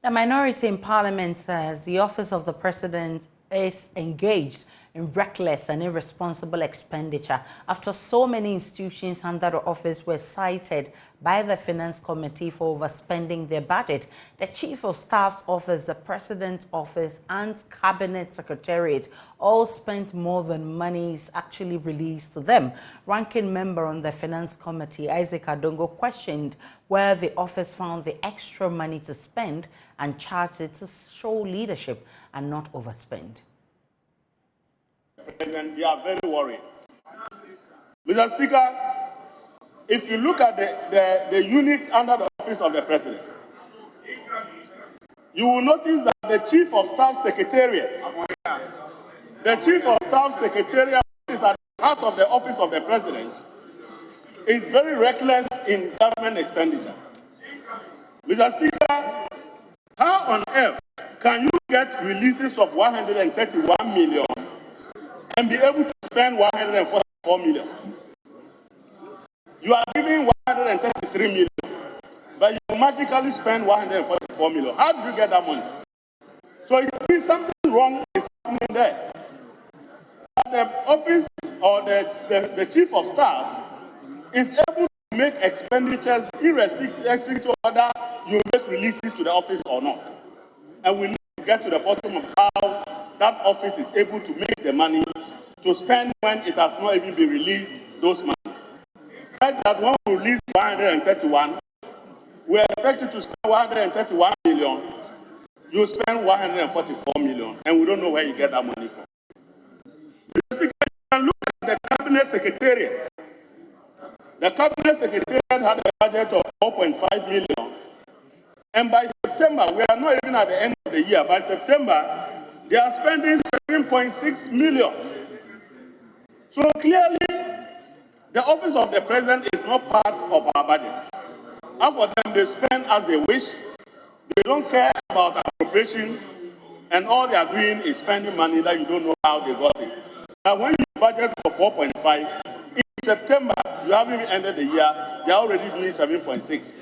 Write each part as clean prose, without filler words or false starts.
The minority in parliament says the office of the president is engaged in reckless and irresponsible expenditure after so many institutions under the office were cited by the Finance Committee for overspending their budget. The Chief of Staff's office, the President's office, and Cabinet Secretariat all spent more than monies actually released to them. Ranking member on the Finance Committee, Isaac Adongo, questioned where the office found the extra money to spend and charged it to show leadership and not overspend. President, they are very worried. Mr. Speaker, if you look at the unit under the office of the president, you will notice that the Chief of Staff Secretariat, is at the heart of the office of the president, is very reckless in government expenditure. Mr. Speaker, how on earth can you get releases of 131 million and be able to spend 144 million? You are giving 133 million, but you magically spend 144 million. How did you get that money? So it means something wrong is happening there. The office or the chief of staff is able to make expenditures irrespective of whether you make releases to the office or not. And we need to get to the bottom of how that office is able to make the money to spend when it has not even been released, those monies. Said that when we release 131, we are expected to spend 131 million. You spend 144 million, and we don't know where you get that money from. Mr. Speaker, you can look at the Cabinet Secretariat. The Cabinet Secretariat had a budget of 4.5 million. And by September, we are not even at the end of the year. By September, they are spending 7.6 million. So clearly, the office of the president is not part of our budget. And for them, they spend as they wish. They don't care about appropriation, and all they are doing is spending money that you don't know how they got it. Now, when you budget for 4.5, in September, you haven't even ended the year, they are already doing 7.6.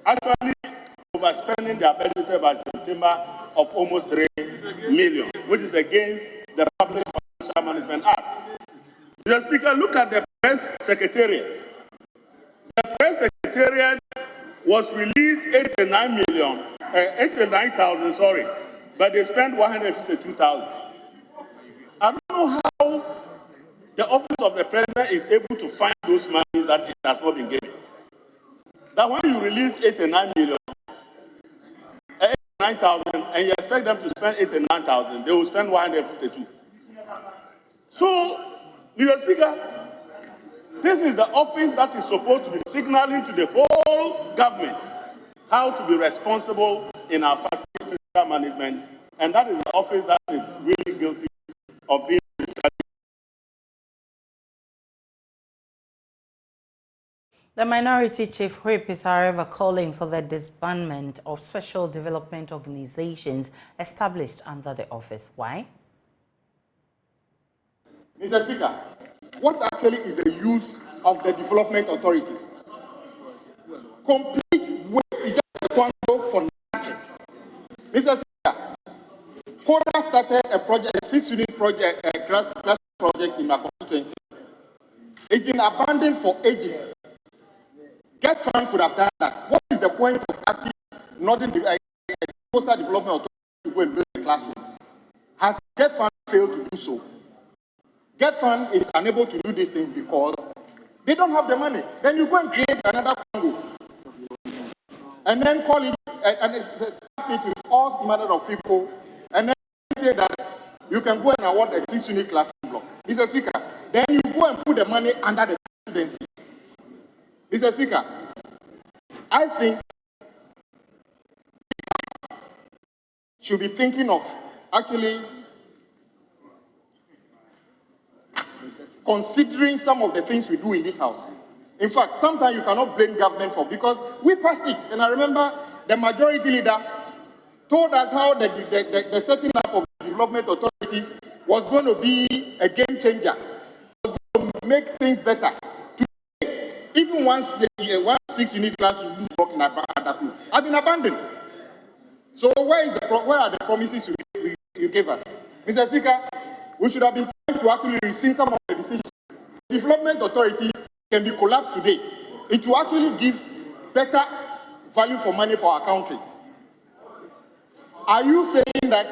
Actually, overspending their budget by September of almost 3 million, which is against the Public Financial Management Act. Mr. Speaker, look at the press secretariat. The press secretariat was released 89,000, but they spent 152,000. I don't know how the office of the president is able to find those monies that it has not been given. That when you release 89,000, and you expect them to spend 89,000, they will spend 152. So, Mr. Speaker, this is the office that is supposed to be signaling to the whole government how to be responsible in our fiscal management, and that is the office that is really guilty of being fiscally. The minority chief whip is, however, calling for the disbandment of special development organizations established under the office. Why? Mr. Speaker, what actually is the use of the development authorities? Complete waste for nothing. Mr. Speaker, Koda started a project, a 6-unit project, a class project in my constituency. It's been abandoned for ages. Get Fund could have done that. What is the point of asking Northern Coastal Development Authority to go and build a classroom? Has Get Fund failed to do so? Get Fund is unable to do these things because they don't have the money. Then you go and create another Congo. And then call it, and staff it with all manner of people, and then say that you can go and award a 6-unit classroom block. Mr. Speaker, then you go and put the money under the presidency. Mr. Speaker, I think should be thinking of actually considering some of the things we do in this house. In fact, sometimes you cannot blame government for, because we passed it. And I remember the majority leader told us how the setting up of development authorities was going to be a game changer, was going to make things better. Even one 6-unit class block in Adongo have been abandoned. So where are the promises you gave us? Mr. Speaker, we should have been trying to actually rescind some of the decisions. Development authorities can be collapsed today. It will actually give better value for money for our country. Are you saying that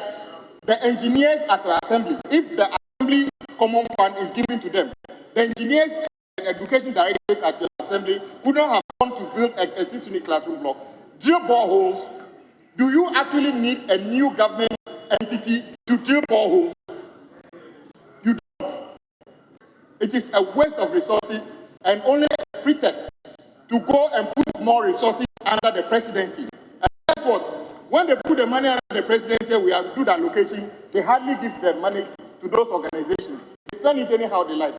the engineers at the assembly, if the assembly common fund is given to them, the engineers and education directorate at the assembly couldn't have gone to build a 6-unit classroom block, drill boreholes? Do you actually need a new government entity to drill boreholes? You don't. It is a waste of resources and only a pretext to go and put more resources under the presidency. And that's what, when they put the money under the presidency, we have good allocation, they hardly give the money to those organizations. They spend it anyhow they like.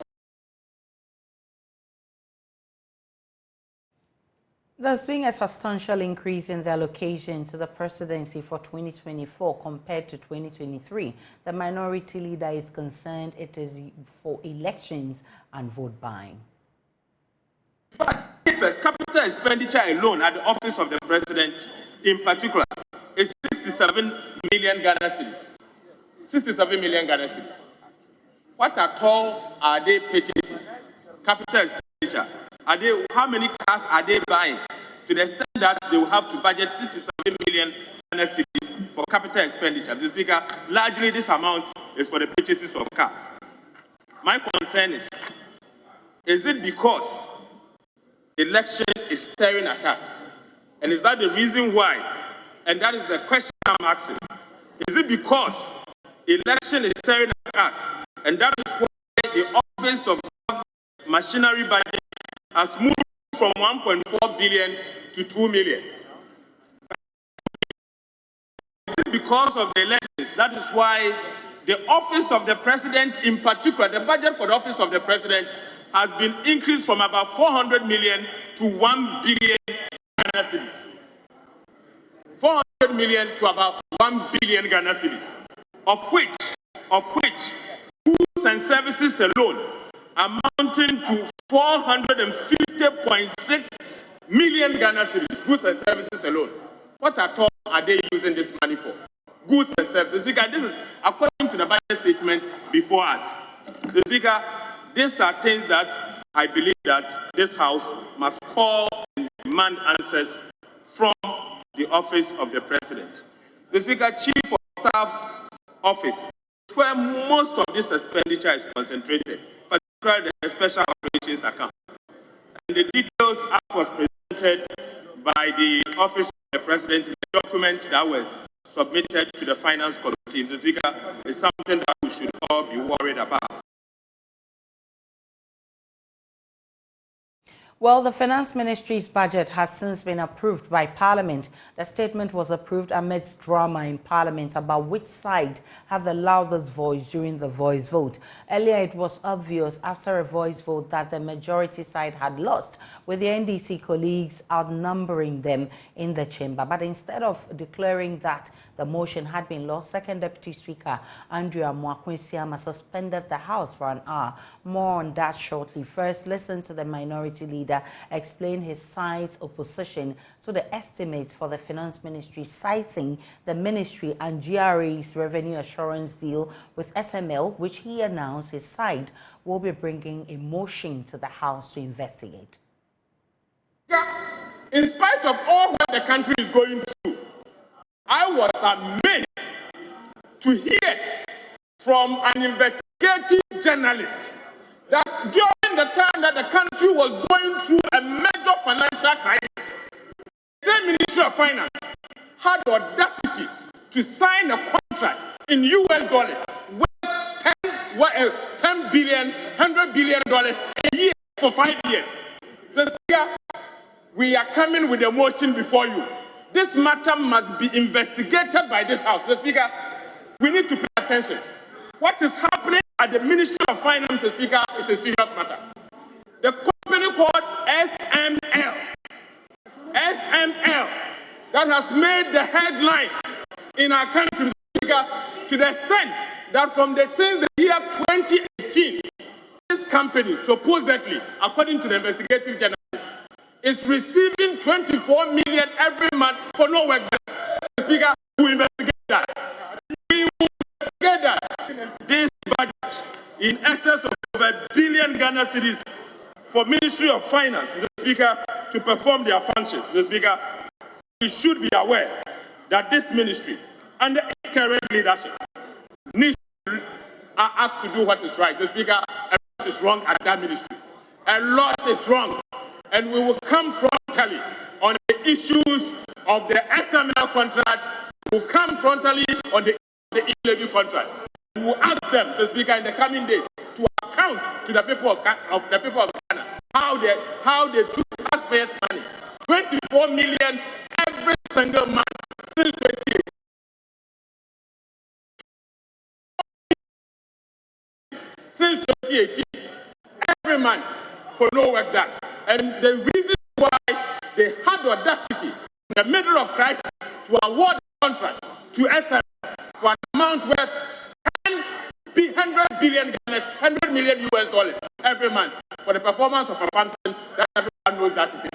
There's been a substantial increase in the allocation to the presidency for 2024 compared to 2023. The minority leader is concerned it is for elections and vote buying. In fact, capital expenditure alone at the office of the president in particular is 67 million Ghana cedis. 67 million Ghana cedis. What at all are they purchasing? Capital expenditure. How many cars are they buying? To the extent that they will have to budget 67 million Ghana cedis for capital expenditure. Mr. Speaker, largely this amount is for the purchases of cars. My concern is it because election is staring at us? And is that the reason why? And that is the question I'm asking. Is it because election is staring at us? And that is why the Office of Machinery Budget has moved from 1.4 billion to 2 million. Is it because of the elections? That is why the Office of the President in particular, the budget for the Office of the President has been increased from about 400 million to 1 billion Ghana cedis. 400 million to about 1 billion Ghana cedis, of which goods and services alone amounting to 450.6 million Ghana cedis, goods and services alone. What at all are they using this money for? Goods and services. Speaker, this is according to the budget statement before us. The Speaker, these are things that I believe that this House must call and demand answers from the Office of the President. The Speaker, Chief of Staff's office is where most of this expenditure is concentrated, particularly the Special Operations Account. And the details as was presented by the Office of the President in the document that were submitted to the Finance Committee, the Speaker, is something that we should all be worried about. Well, the Finance Ministry's budget has since been approved by Parliament. The statement was approved amidst drama in Parliament about which side had the loudest voice during the voice vote. Earlier, it was obvious after a voice vote that the majority side had lost, with the NDC colleagues outnumbering them in the chamber. But instead of declaring that the motion had been lost, Second Deputy Speaker Andrea Mwakwesiama suspended the House for an hour. More on that shortly. First, listen to the minority leader explain his side's opposition to the estimates for the Finance Ministry, citing the ministry and GRA's revenue assurance deal with SML, which he announced his side will be bringing a motion to the House to investigate. In spite of all what the country is going through, I was amazed to hear from an investigative journalist that during the time that the country was going through a major financial crisis, the same Ministry of Finance had the audacity to sign a contract in US dollars worth $10 billion, $100 billion a year for 5 years. So, Speaker, we are coming with a motion before you. This matter must be investigated by this House. The Speaker, we need to pay attention. What is happening at the Ministry of Finance, Speaker, is a serious matter. The company called SML, that has made the headlines in our country, Speaker, to the extent that since the year 2018, this company supposedly, according to the investigative journalist, is receiving 24 million every month for no work done. Speaker, we will investigate that. We will investigate that. This budget in excess of over 1 billion Ghana cedis for Ministry of Finance, Mr. Speaker, to perform their functions. Mr. Speaker, we should be aware that this ministry, under its current leadership, needs to act to do what is right. Mr. Speaker, a lot is wrong at that ministry. A lot is wrong. And we will come frontally on the issues of the SML contract. We will come frontally on the e-levy contract. We will ask them, Mr. Speaker, in the coming days to account to the people of Ghana how they took taxpayers' money. 24 million every single month since 2018. Since 2018, every month for no work done. And the reason why they had the audacity in the middle of crisis to award the contract to SM for an amount worth 100 billion, 100 million US dollars every month for the performance of a function that everyone knows that is